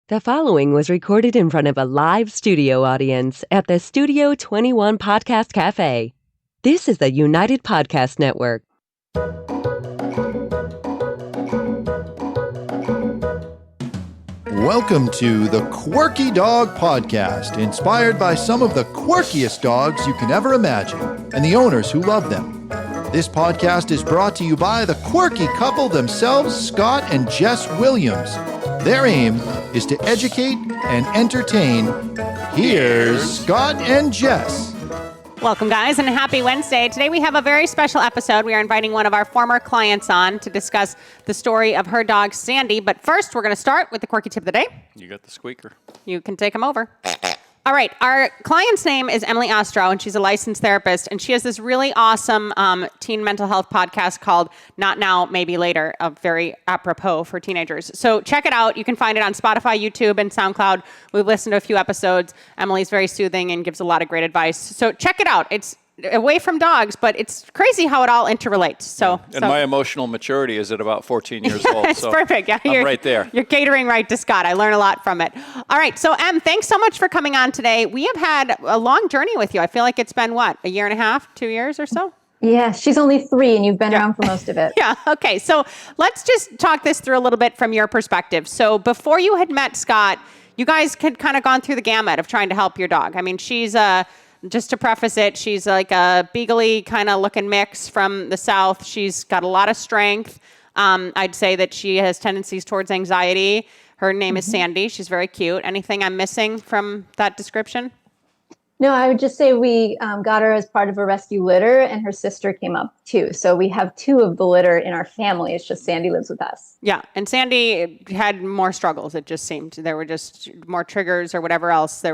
The following was recorded in front of a live studio audience at the Studio 21 Podcast Cafe. This is the United Podcast Network. Welcome to the Quirky Dog Podcast, inspired by some of the quirkiest dogs you can ever imagine and the owners who love them. This podcast is brought to you by the quirky couple themselves, Scott and Jess Williams. Their aim is to educate and entertain. Here's Scott and Jess. Welcome, guys, and happy Wednesday. Today we have a very special episode. We are inviting one of our former clients on to discuss the story of her dog, Sandy. But first, we're going to start with the quirky tip of the day. You got the squeaker. You can take him over. All right. Our client's name is Emily Ostrow, and she's a licensed therapist. And she has this really awesome teen mental health podcast called Not Now, Maybe Later, very apropos for teenagers. So check it out. You can find it on Spotify, YouTube, and SoundCloud. We've listened to a few episodes. Emily's very soothing and gives a lot of great advice. So check it out. It's away from dogs, but it's crazy how it all interrelates. My emotional maturity is at about 14 years old. It's perfect. Yeah, I'm right there. You're catering right to Scott. I learn a lot from it. All right. So, Em, thanks so much for coming on today. We have had a long journey with you. I feel like it's been, what, a year and a half, 2 years or so? Yeah, she's only 3 and you've been around for most of it. Yeah. Okay. So let's just talk this through a little bit from your perspective. So before you had met Scott, you guys had kind of gone through the gamut of trying to help your dog. I mean, she's just to preface it, she's like a beagle-y kind of looking mix from the South. She's got a lot of strength. I'd say that she has tendencies towards anxiety. Her name is Sandy. She's very cute. Anything I'm missing from that description? No, I would just say we got her as part of a rescue litter and her sister came up too. So we have 2 of the litter in our family. It's just Sandy lives with us. Yeah. And Sandy had more struggles. It just seemed there were just more triggers or whatever else.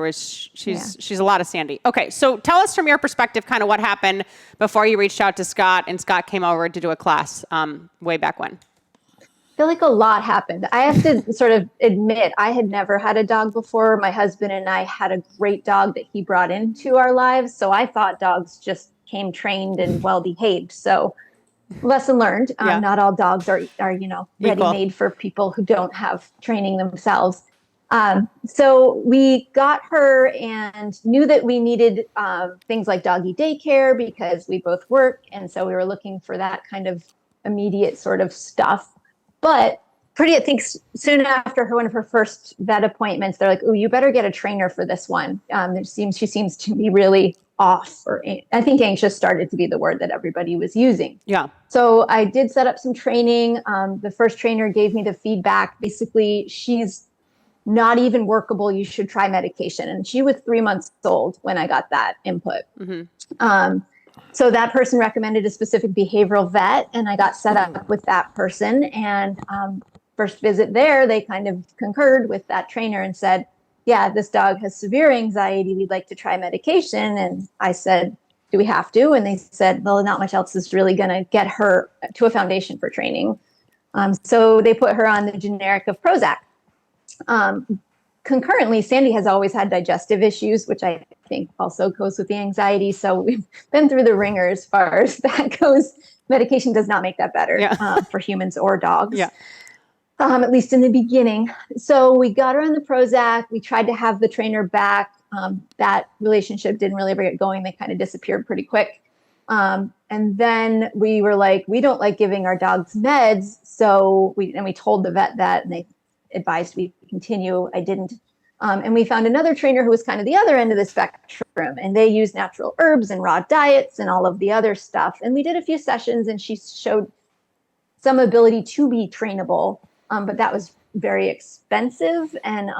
She's a lot of Sandy. Okay. So tell us from your perspective, kind of what happened before you reached out to Scott and Scott came over to do a class way back when. I feel like a lot happened. I have to sort of admit, I had never had a dog before. My husband and I had a great dog that he brought into our lives. So I thought dogs just came trained and well-behaved. So lesson learned. Not all dogs are ready-made for people who don't have training themselves. So we got her and knew that we needed things like doggy daycare because we both work. And so we were looking for that kind of immediate sort of stuff. But I think soon after one of her first vet appointments, they're like, "Oh, you better get a trainer for this one." She seems to be really off, or I think anxious started to be the word that everybody was using. Yeah. So I did set up some training. The first trainer gave me the feedback. Basically, she's not even workable. You should try medication. And she was 3 months old when I got that input. Mm-hmm. So that person recommended a specific behavioral vet, and I got set up with that person. And first visit there, they kind of concurred with that trainer and said, "Yeah, this dog has severe anxiety. We'd like to try medication." And I said, "Do we have to?" And they said, "Well, not much else is really going to get her to a foundation for training." So they put her on the generic of Prozac. Concurrently, Sandy has always had digestive issues, which I think also goes with the anxiety. So we've been through the ringer as far as that goes. Medication does not make that better for humans or dogs, at least in the beginning. So we got her on the Prozac. We tried to have the trainer back. That relationship didn't really ever get going. They kind of disappeared pretty quick. And then we were like, we don't like giving our dogs meds. So we told the vet that, and they advised we continue. I didn't. And we found another trainer who was kind of the other end of the spectrum, and they use natural herbs and raw diets and all of the other stuff. And we did a few sessions and she showed some ability to be trainable, but that was very expensive and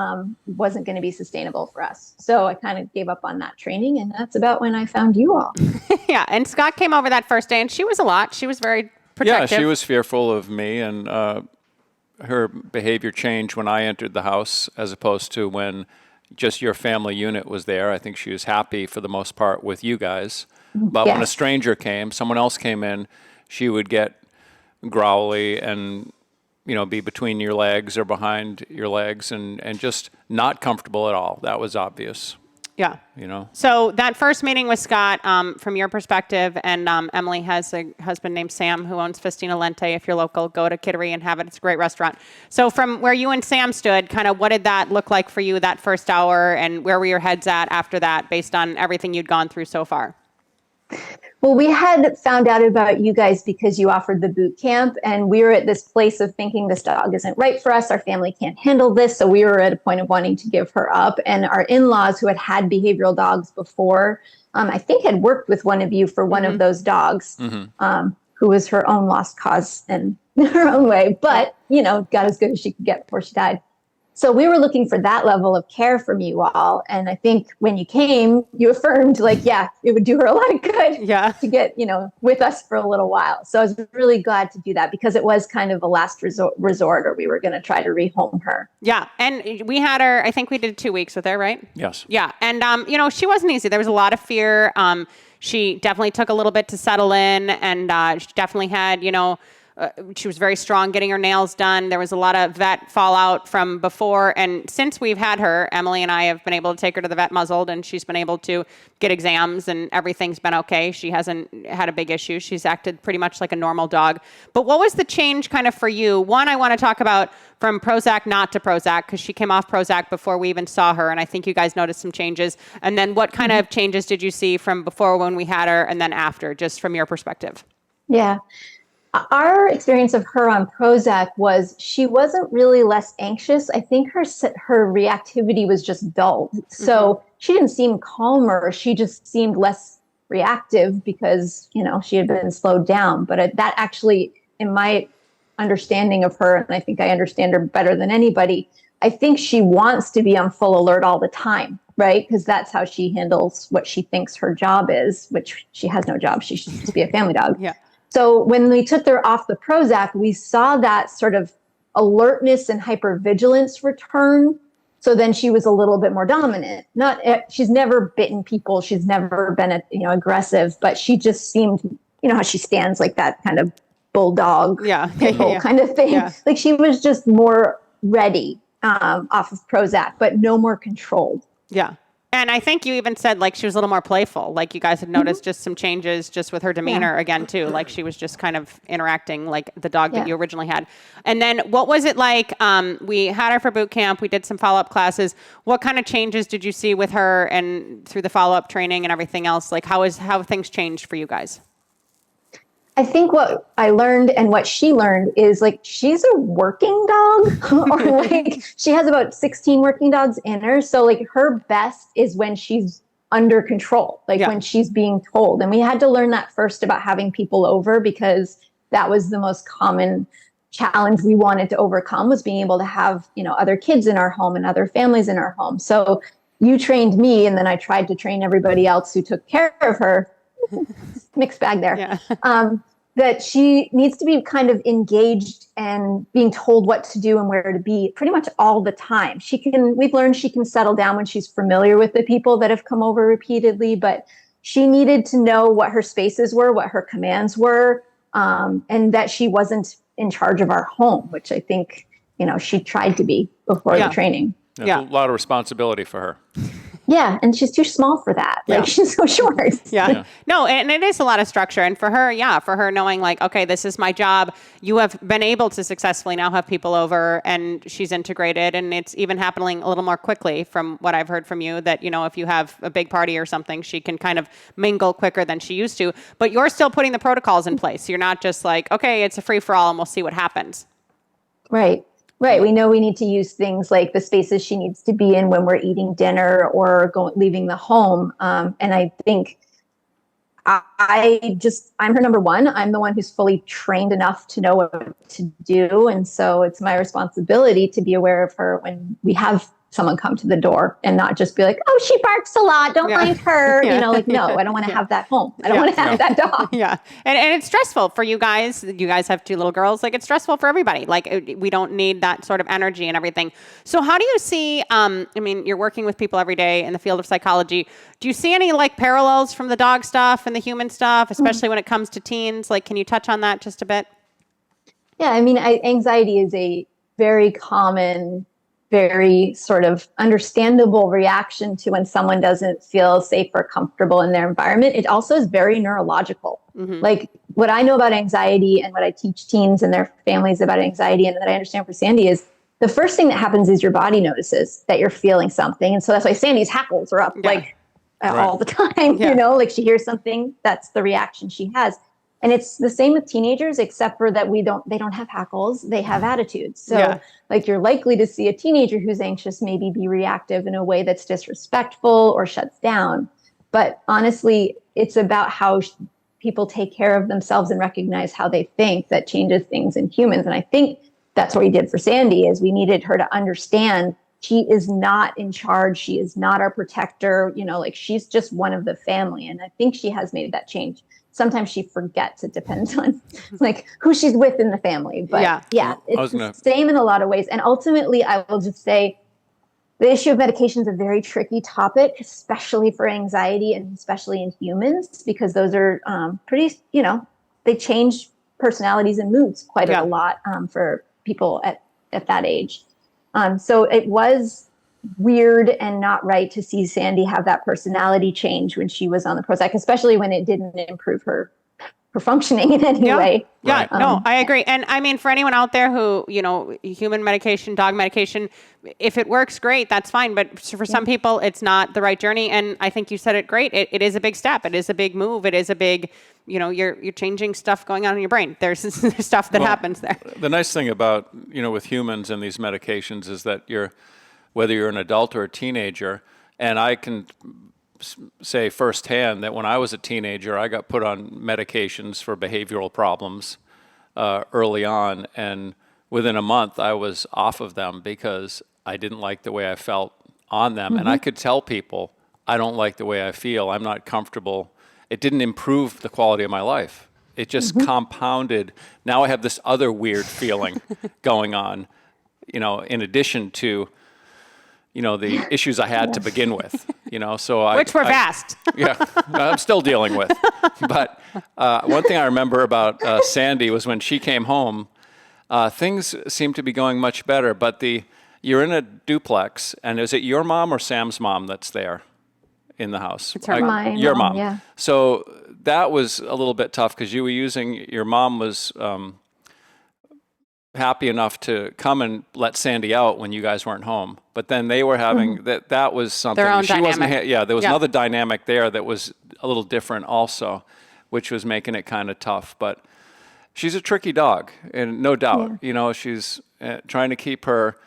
wasn't going to be sustainable for us. So I kind of gave up on that training, and that's about when I found you all. Yeah. And Scott came over that first day and she was a lot. She was very protective. Yeah, she was fearful of me, and her behavior changed when I entered the house as opposed to when just your family unit was there. I think she was happy for the most part with you guys. But when a stranger came, someone else came in, she would get growly and, be between your legs or behind your legs and just not comfortable at all. That was obvious. Yeah. You know? So that first meeting with Scott, from your perspective, and Emily has a husband named Sam who owns Festina Lente. If you're local, go to Kittery and have it. It's a great restaurant. So from where you and Sam stood, kind of what did that look like for you that first hour, and where were your heads at after that based on everything you'd gone through so far? Well, we had found out about you guys because you offered the boot camp, and we were at this place of thinking this dog isn't right for us. Our family can't handle this. So we were at a point of wanting to give her up. And our in-laws, who had had behavioral dogs before, I think had worked with one of you for one of those dogs, who was her own lost cause in her own way, but, got as good as she could get before she died. So we were looking for that level of care from you all. And I think when you came, you affirmed it would do her a lot of good to get, with us for a little while. So I was really glad to do that because it was kind of a last resort, or we were going to try to rehome her. Yeah. And we had her, I think we did 2 weeks with her, right? Yes. Yeah. And, she wasn't easy. There was a lot of fear. She definitely took a little bit to settle in, and she definitely had, she was very strong getting her nails done. There was a lot of vet fallout from before. And since we've had her, Emily and I have been able to take her to the vet muzzled, and she's been able to get exams, and everything's been okay. She hasn't had a big issue. She's acted pretty much like a normal dog. But what was the change kind of for you? One, I want to talk about from Prozac not to Prozac, because she came off Prozac before we even saw her. And I think you guys noticed some changes. And then what kind of changes did you see from before when we had her and then after, just from your perspective? Yeah. Our experience of her on Prozac was she wasn't really less anxious. I think her reactivity was just dulled. So she didn't seem calmer. She just seemed less reactive because, she had been slowed down. But that actually, in my understanding of her, and I think I understand her better than anybody, I think she wants to be on full alert all the time, right? Because that's how she handles what she thinks her job is, which she has no job. She's just to be a family dog. Yeah. So when we took her off the Prozac, we saw that sort of alertness and hypervigilance return. So then she was a little bit more dominant. She's never bitten people. She's never been aggressive, but she just seemed, how she stands like that kind of bulldog kind of thing. Yeah. Like she was just more ready off of Prozac, but no more controlled. Yeah. And I think you even said she was a little more playful. Like you guys had noticed just some changes just with her demeanor again too. Like she was just kind of interacting like the dog that you originally had. And then what was it like? We had her for boot camp. We did some follow-up classes. What kind of changes did you see with her and through the follow-up training and everything else? Like how have things changed for you guys? I think what I learned and what she learned is she's a working dog or she has about 16 working dogs in her. So her best is when she's under control, when she's being told. And we had to learn that first about having people over because that was the most common challenge we wanted to overcome was being able to have, other kids in our home and other families in our home. So you trained me and then I tried to train everybody else who took care of her. Mixed bag there. Yeah. That she needs to be kind of engaged and being told what to do and where to be pretty much all the time. We've learned she can settle down when she's familiar with the people that have come over repeatedly, but she needed to know what her spaces were, what her commands were, and that she wasn't in charge of our home, which I think, she tried to be before the training. Yeah. A lot of responsibility for her. Yeah, and she's too small for that. She's so short. Yeah. No, and it is a lot of structure. And for her knowing okay, this is my job. You have been able to successfully now have people over and she's integrated and it's even happening a little more quickly from what I've heard from you that, if you have a big party or something, she can kind of mingle quicker than she used to. But you're still putting the protocols in place. You're not just okay, it's a free for all and we'll see what happens. Right. Right. We know we need to use things like the spaces she needs to be in when we're eating dinner or leaving the home. And I think I'm her number one. I'm the one who's fully trained enough to know what to do. And so it's my responsibility to be aware of her when we have someone come to the door and not just be oh, she barks a lot. Don't mind her. No, I don't want to have that home. I don't want to have that dog. Yeah. And it's stressful for you guys. You guys have 2 little girls. It's stressful for everybody. We don't need that sort of energy and everything. So how do you see, you're working with people every day in the field of psychology. Do you see any parallels from the dog stuff and the human stuff, especially when it comes to teens? Can you touch on that just a bit? Yeah. Anxiety is a very common very sort of understandable reaction to when someone doesn't feel safe or comfortable in their environment. It also is very neurological. Like what I know about anxiety and what I teach teens and their families about anxiety and that I understand for Sandy is the first thing that happens is your body notices that you're feeling something. And so that's why Sandy's hackles are up all the time, you know, like she hears something, that's the reaction she has. And it's the same with teenagers, except for that they don't have hackles, they have attitudes. So like you're likely to see a teenager who's anxious maybe be reactive in a way that's disrespectful or shuts down. But honestly, it's about how people take care of themselves and recognize how they think that changes things in humans. And I think that's what we did for Sandy is we needed her to understand she is not in charge. She is not our protector, you know, like she's just one of the family. And I think she has made that change. Sometimes she forgets. It depends on like who she's with in the family. But it's the same in a lot of ways. And ultimately, I will just say the issue of medication is a very tricky topic, especially for anxiety and especially in humans, because those are pretty, you know, they change personalities and moods quite a lot for people at that age. So it was weird and not right to see Sandy have that personality change when she was on the Prozac, especially when it didn't improve her functioning in any way. Yeah, no, I agree. And I mean, for anyone out there who, you know, human medication, dog medication, if it works, great, that's fine. But for some people, it's not the right journey. And I think you said it great. It is a big step. It is a big move. It is a big, you know, you're changing stuff going on in your brain. There's stuff that happens there. The nice thing about, you know, with humans and these medications is that whether you're an adult or a teenager, and I can say firsthand that when I was a teenager, I got put on medications for behavioral problems early on, and within a month I was off of them because I didn't like the way I felt on them. And I could tell people, I don't like the way I feel, I'm not comfortable. It didn't improve the quality of my life. It just compounded. Now I have this other weird feeling going on, you know, in addition to, you know, the issues I had to begin with, you know, which were vast. I'm still dealing with. But one thing I remember about Sandy was when she came home, things seemed to be going much better. But you're in a duplex, and is it your mom or Sam's mom that's there in the house? It's her mom. Your mom. Yeah. So that was a little bit tough because your mom was happy enough to come and let Sandy out when you guys weren't home. But then they were having that was something. Their own dynamic. There was another dynamic there that was a little different also, which was making it kind of tough. But she's a tricky dog, and no doubt, you know, she's trying to keep her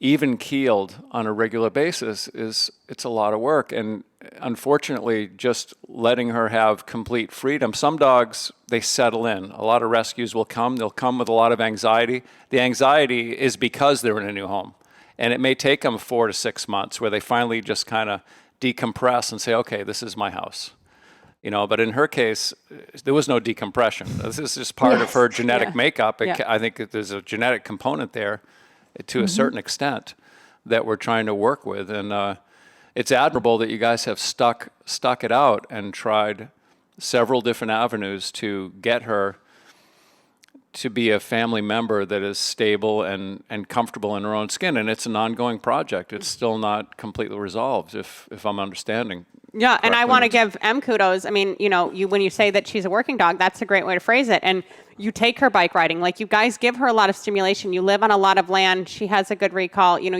even keeled on a regular basis it's a lot of work. And unfortunately, just letting her have complete freedom. Some dogs, they settle in. A lot of rescues will come. They'll come with a lot of anxiety. The anxiety is because they're in a new home. And it may take them 4 to 6 months where they finally just kind of decompress and say, okay, this is my house. You know, but in her case, there was no decompression. This is just part of her genetic makeup. I think that there's a genetic component there to a certain extent that we're trying to work with. And it's admirable that you guys have stuck it out and tried several different avenues to get her to be a family member that is stable and comfortable in her own skin. And it's an ongoing project. It's still not completely resolved, if I'm understanding. Yeah, and I want to give Em kudos. I mean, you know, when you say that she's a working dog, that's a great way to phrase it. And you take her bike riding, like you guys give her a lot of stimulation. You live on a lot of land. She has a good recall. You know,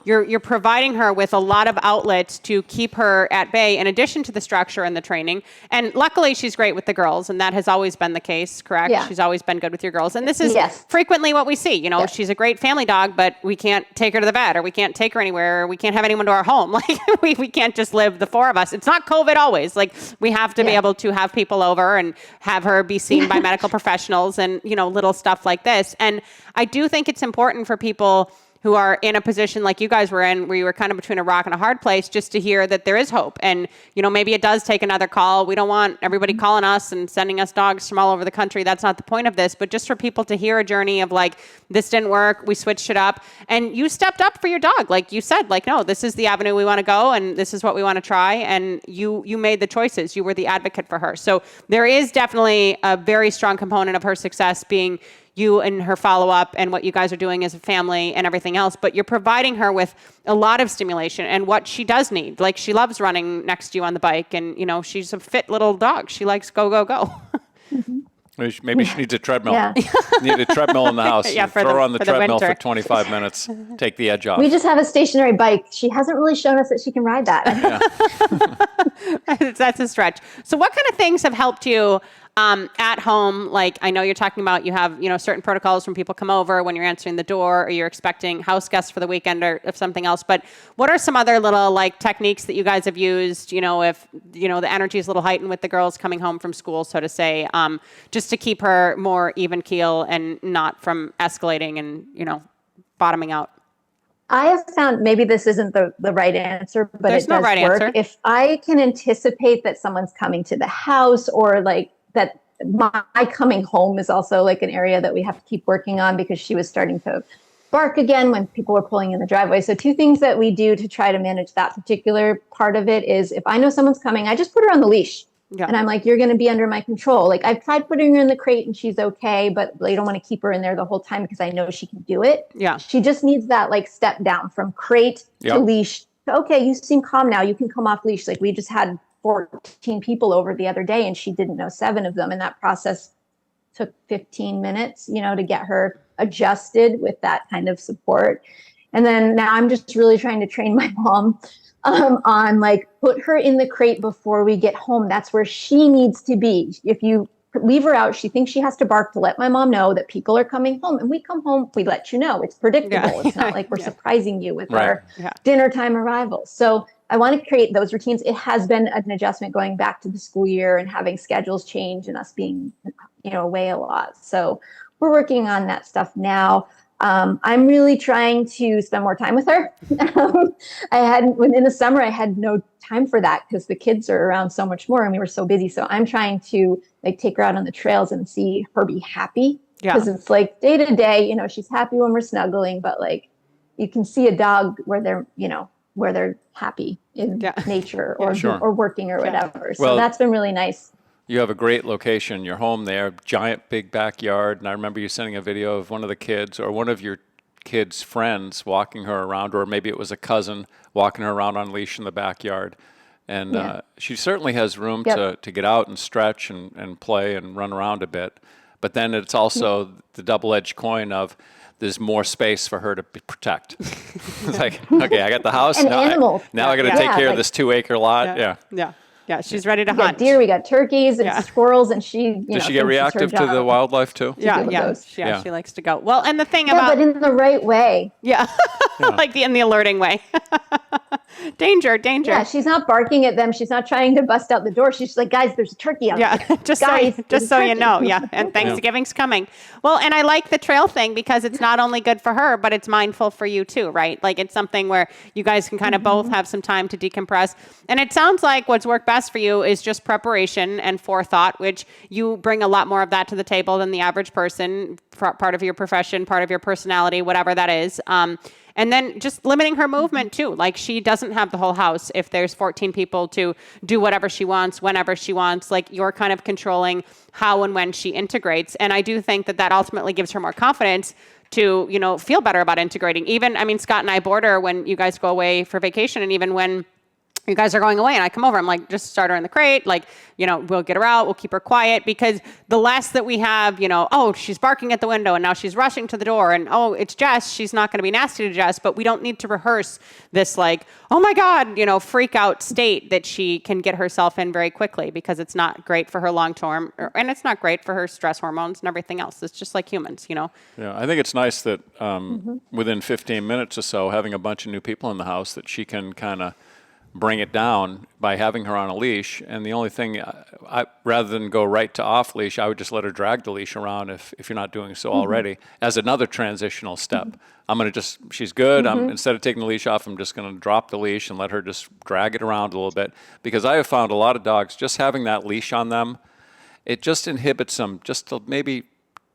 you're providing her with a lot of outlets to keep her at bay, in addition to the structure and the training. And luckily, she's great with the girls, and that has always been the case. Correct? Yeah. She's always been good with your girls, and this is frequently what we see. You know, she's a great family dog, but we can't take her to the vet, or we can't take her anywhere, or we can't have anyone to our home. Like we can't just live the four of us. It's not COVID always. Like we have to be able to have people over and have her be seen by medical professionals and, you know, little stuff like this. And I do think it's important for people who are in a position like you guys were in, where you were kind of between a rock and a hard place, just to hear that there is hope. And, you know, maybe it does take another call. We don't want everybody calling us and sending us dogs from all over the country. That's not the point of this. But just for people to hear a journey of like, this didn't work, we switched it up, and you stepped up for your dog. Like you said, like, no, this is the avenue we want to go, and this is what we want to try. And you made the choices. You were the advocate for her. So there is definitely a very strong component of her success being you and her follow-up and what you guys are doing as a family and everything else, but you're providing her with a lot of stimulation and what she does need. Like, she loves running next to you on the bike, and, you know, she's a fit little dog. She likes go, go, go. Maybe she needs a treadmill. Yeah. Need a treadmill in the house. Yeah, Throw her on the treadmill for 25 minutes. Take the edge off. We just have a stationary bike. She hasn't really shown us that she can ride that. That's a stretch. So what kind of things have helped you at home? Like, I know you're talking about you have, you know, certain protocols when people come over, when you're answering the door, or you're expecting house guests for the weekend or if something else. But what are some other little like techniques that you guys have used, you know, if, you know, the energy is a little heightened with the girls coming home from school, so to say, just to keep her more even keel and not from escalating and, you know, bottoming out? I have found, maybe this isn't the right answer, but There's it no does right work. answer. If I can anticipate that someone's coming to the house, or like that my coming home is also like an area that we have to keep working on, because she was starting to bark again when people were pulling in the driveway. So 2 things that we do to try to manage that particular part of it is, if I know someone's coming, I just put her on the leash. Yeah. And I'm like, you're going to be under my control. Like, I've tried putting her in the crate and she's okay, but I don't want to keep her in there the whole time because I know she can do it. Yeah. She just needs that like step down from crate to leash. Okay, you seem calm now. You can come off leash. Like, we just had 14 people over the other day and she didn't know 7 of them. And that process took 15 minutes, you know, to get her adjusted with that kind of support. And then now I'm just really trying to train my mom on like, put her in the crate before we get home. That's where she needs to be. If you leave her out, she thinks she has to bark to let my mom know that people are coming home. And we come home, we let you know. It's predictable. Yeah. It's not like we're surprising you with Right. our dinner time arrival. So I want to create those routines. It has been an adjustment going back to the school year and having schedules change and us being, you know, away a lot. So we're working on that stuff now. I'm really trying to spend more time with her. In the summer, I had no time for that because the kids are around so much more and we were so busy. So I'm trying to like take her out on the trails and see her be happy. Because it's like day to day, you know, she's happy when we're snuggling, but like you can see a dog where they're, you know, where they're happy in nature or or working or whatever. So that's been really nice. You have a great location, your home there, giant big backyard. And I remember you sending a video of one of the kids or one of your kids' friends walking her around, or maybe it was a cousin walking her around on leash in the backyard. And she certainly has room to get out and stretch and play and run around a bit. But then it's also the double-edged coin of there's more space for her to protect. It's like, okay, I got the house. And now animals. I got to take care of this 2-acre lot. Yeah, she's ready to We hunt. got deer, we got turkeys and squirrels, and Does she get reactive to the wildlife too? She likes to go. Well, and the thing about... but in the right way. Like in the alerting way. Danger. Yeah, she's not barking at them. She's not trying to bust out the door. She's just like, guys, there's a turkey out there. just so you know. Yeah, and Thanksgiving's coming. Well, and I like the trail thing because it's not only good for her, but it's mindful for you too, right? Like, it's something where you guys can kind of both have some time to decompress. And it sounds like what's worked best for you is just preparation and forethought, which you bring a lot more of that to the table than the average person, part of your profession, part of your personality, whatever that is. And then just limiting her movement too. Like, she doesn't have the whole house if there's 14 people to do whatever she wants, whenever she wants. Like, you're kind of controlling how and when she integrates. And I do think that ultimately gives her more confidence to, you know, feel better about integrating. Even, I mean, Scott and I border when you guys go away for vacation, and even when you guys are going away and I come over, I'm like, just start her in the crate. Like, you know, we'll get her out. We'll keep her quiet, because the less that we have, you know, oh, she's barking at the window and now she's rushing to the door, and oh, it's Jess. She's not going to be nasty to Jess, but we don't need to rehearse this like, oh my God, you know, freak out state that she can get herself in very quickly, because it's not great for her long term, and it's not great for her stress hormones and everything else. It's just like humans, you know? Yeah, I think it's nice that within 15 minutes or so, having a bunch of new people in the house, that she can kind of bring it down by having her on a leash. And the only thing, rather than go right to off leash, I would just let her drag the leash around if you're not doing so already, as another transitional step. I'm going to she's good. Instead of taking the leash off, I'm just going to drop the leash and let her just drag it around a little bit. Because I have found a lot of dogs, just having that leash on them, it just inhibits them just to maybe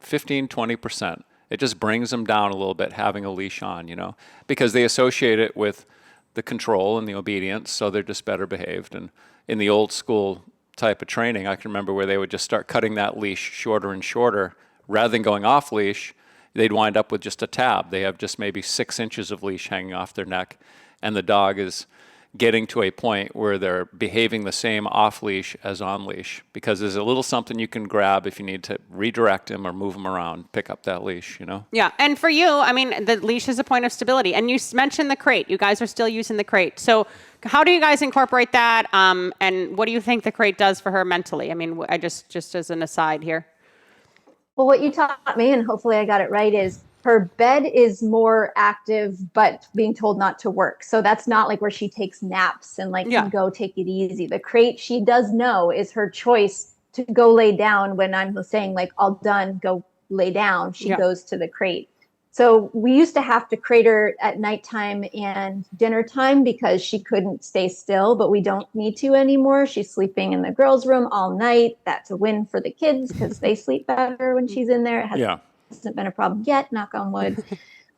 15, 20%. It just brings them down a little bit, having a leash on, you know, because they associate it with the control and the obedience, so they're just better behaved. And in the old school type of training, I can remember where they would just start cutting that leash shorter and shorter rather than going off leash, they'd wind up with just a tab. They have just maybe 6 inches of leash hanging off their neck, and the dog is getting to a point where they're behaving the same off leash as on leash, because there's a little something you can grab if you need to redirect him or move him around, pick up that leash, Yeah. And for you, I mean, the leash is a point of stability. And you mentioned the crate. You guys are still using the crate. So how do you guys incorporate that? And what do you think the crate does for her mentally? I mean, I just as an aside here. Well, what you taught me, and hopefully I got it right, is her bed is more active, but being told not to work. So that's not like where she takes naps and can go take it easy. The crate, she does know, is her choice to go lay down. When I'm saying all done, go lay down, she goes to the crate. So we used to have to crate her at nighttime and dinner time because she couldn't stay still, but we don't need to anymore. She's sleeping in the girls' room all night. That's a win for the kids because they sleep better when she's in there. It hasn't been a problem yet, knock on wood.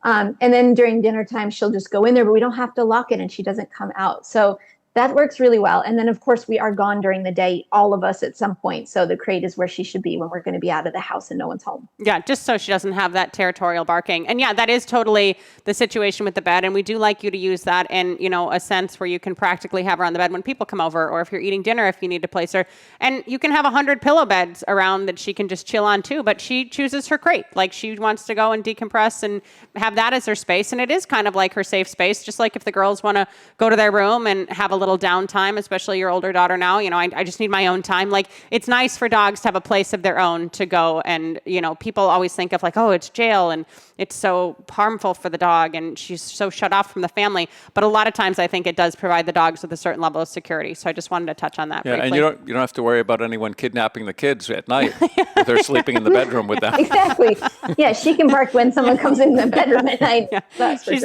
And then during dinner time, she'll just go in there, but we don't have to lock it and she doesn't come out. So that works really well. And then, of course, we are gone during the day, all of us at some point. So the crate is where she should be when we're going to be out of the house and no one's home. Yeah, just so she doesn't have that territorial barking. And yeah, that is totally the situation with the bed. And we do like you to use that in, a sense where you can practically have her on the bed when people come over, or if you're eating dinner, if you need to place her. And you can have 100 pillow beds around that she can just chill on too, but she chooses her crate. She wants to go and decompress and have that as her space. And it is kind of like her safe space, just like if the girls want to go to their room and have a little downtime, especially your older daughter now, I just need my own time. It's nice for dogs to have a place of their own to go. And, people always think of oh, it's jail and it's so harmful for the dog and she's so shut off from the family. But a lot of times I think it does provide the dogs with a certain level of security. So I just wanted to touch on that briefly. And you don't have to worry about anyone kidnapping the kids at night if they're sleeping in the bedroom with them. Exactly. Yeah, she can bark when someone comes in the bedroom at night. Yeah. She's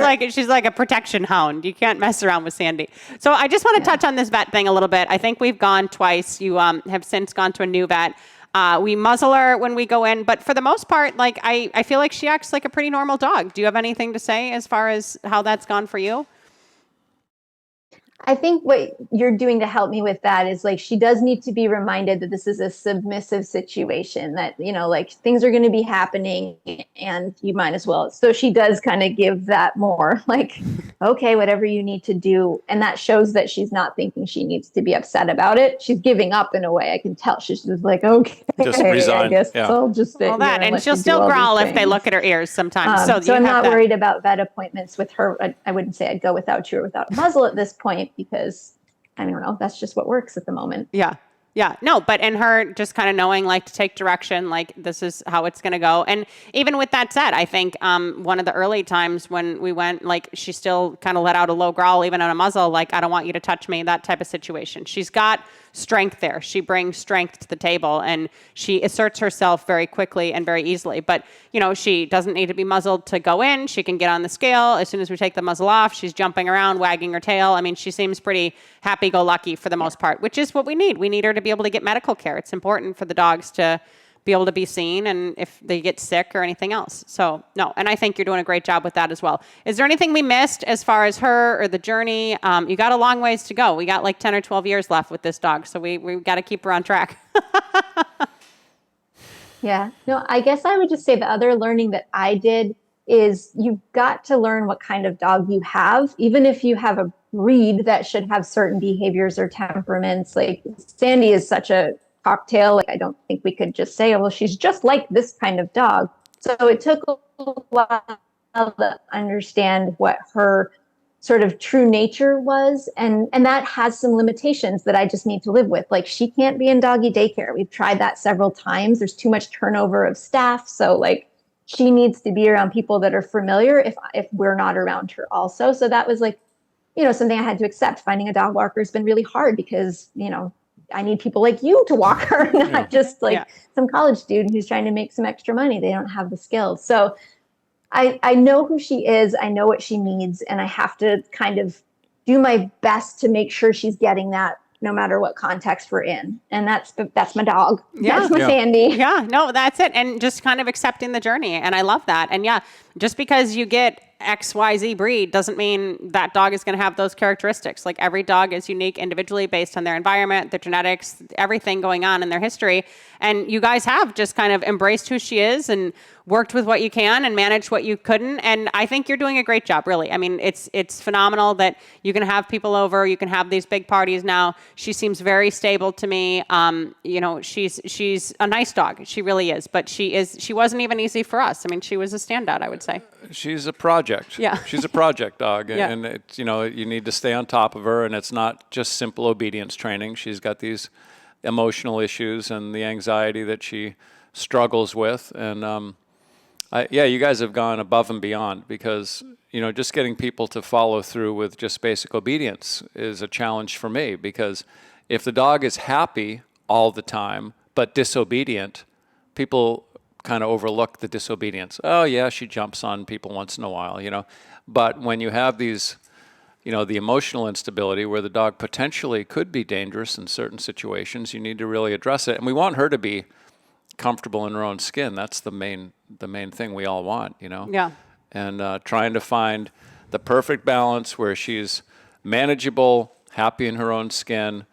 like a protection hound. You can't mess around with Sandy. So I just want to touch on this vet thing a little bit. I think we've gone twice. You have since gone to a new vet. We muzzle her when we go in, but for the most part, I feel like she acts like a pretty normal dog. Do you have anything to say as far as how that's gone for you? I think what you're doing to help me with that is she does need to be reminded that this is a submissive situation, that, things are going to be happening and you might as well. So she does kind of give that more okay, whatever you need to do. And that shows that she's not thinking she needs to be upset about it. She's giving up in a way. I can tell she's just okay, just resign. I guess I'll just sit here that. And she'll still growl if they look at her ears sometimes. So I'm not worried about vet appointments with her. I wouldn't say I'd go without you or without a muzzle at this point, because I don't know, that's just what works at the moment. Yeah. No, but in her just kind of knowing to take direction, this is how it's going to go. And even with that said, I think one of the early times when we went, she still kind of let out a low growl, even on a muzzle, I don't want you to touch me, that type of situation. She's got strength there. She brings strength to the table and she asserts herself very quickly and very easily. But, she doesn't need to be muzzled to go in. She can get on the scale. As soon as we take the muzzle off, she's jumping around, wagging her tail. I mean, she seems pretty happy-go-lucky for the most part, which is what we need. We need her to be able to get medical care. It's important for the dogs to be able to be seen and if they get sick or anything else. So, no, and I think you're doing a great job with that as well. Is there anything we missed as far as her or the journey? You got a long ways to go. We got 10 or 12 years left with this dog, so we got to keep her on track. Yeah. No, I guess I would just say the other learning that I did is you've got to learn what kind of dog you have, even if you have a breed that should have certain behaviors or temperaments. Sandy is such a cocktail. I don't think we could just say, oh, well, she's just like this kind of dog. So it took a while to understand what her sort of true nature was. And that has some limitations that I just need to live with. She can't be in doggy daycare. We've tried that several times. There's too much turnover of staff. So she needs to be around people that are familiar if we're not around her also. So that was something I had to accept. Finding a dog walker has been really hard because, I need people like you to walk her, not just some college student who's trying to make some extra money. They don't have the skills. So I know who she is. I know what she needs. And I have to kind of do my best to make sure she's getting that no matter what context we're in. And that's my dog. Yeah. That's my Sandy. Yeah, no, that's it. And just kind of accepting the journey. And I love that. And just because you get XYZ breed doesn't mean that dog is going to have those characteristics. Like every dog is unique individually based on their environment, their genetics, everything going on in their history. And you guys have just kind of embraced who she is and worked with what you can and managed what you couldn't. And I think you're doing a great job, really. I mean, it's phenomenal that you can have people over, you can have these big parties now. She seems very stable to me. She's a nice dog. She really is. But she wasn't even easy for us. I mean, she was a standout, I would say. She's a project. Yeah. She's a project dog. Yeah. And it's, you need to stay on top of her, and it's not just simple obedience training. She's got these emotional issues and the anxiety that she struggles with. And you guys have gone above and beyond, because just getting people to follow through with just basic obedience is a challenge for me, because if the dog is happy all the time but disobedient, people kind of overlook the disobedience. Oh yeah, she jumps on people once in a while, but when you have these, the emotional instability where the dog potentially could be dangerous in certain situations, you need to really address it. And we want her to be comfortable in her own skin. That's the main thing we all want, Yeah. And trying to find the perfect balance where she's manageable, happy in her own skin,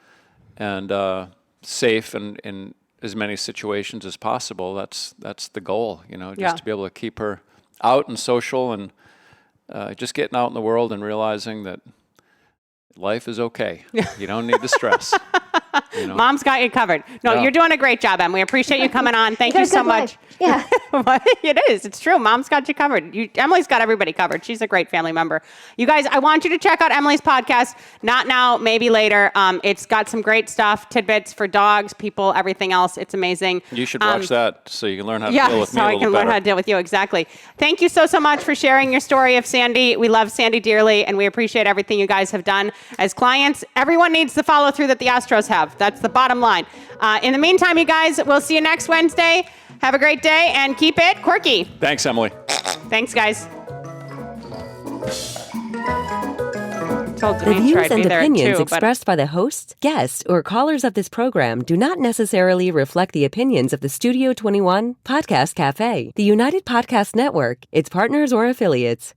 and safe in as many situations as possible. That's the goal, just to be able to keep her out and social, and just getting out in the world and realizing that life is okay. You don't need to stress. Mom's got you covered. No, You're doing a great job, Em. We appreciate you coming on. Thank you so much. Yeah. It is. It's true. Mom's got you covered. Emily's got everybody covered. She's a great family member. You guys, I want you to check out Emily's podcast, Not Now, Maybe Later. It's got some great stuff, tidbits for dogs, people, everything else. It's amazing. You should watch that so you can learn how to deal with me a little better. Yeah, so I can learn how to deal with you. Exactly. Thank you so much for sharing your story of Sandy. We love Sandy dearly, and we appreciate everything you guys have done as clients. Everyone needs the follow through that the Ostros have. That's the bottom line. In the meantime, you guys, we'll see you next Wednesday. Have a great day and keep it quirky. Thanks, Emily. Thanks, guys. The views and opinions expressed by the hosts, guests, or callers of this program do not necessarily reflect the opinions of the Studio 21 Podcast Cafe, the United Podcast Network, its partners, or affiliates.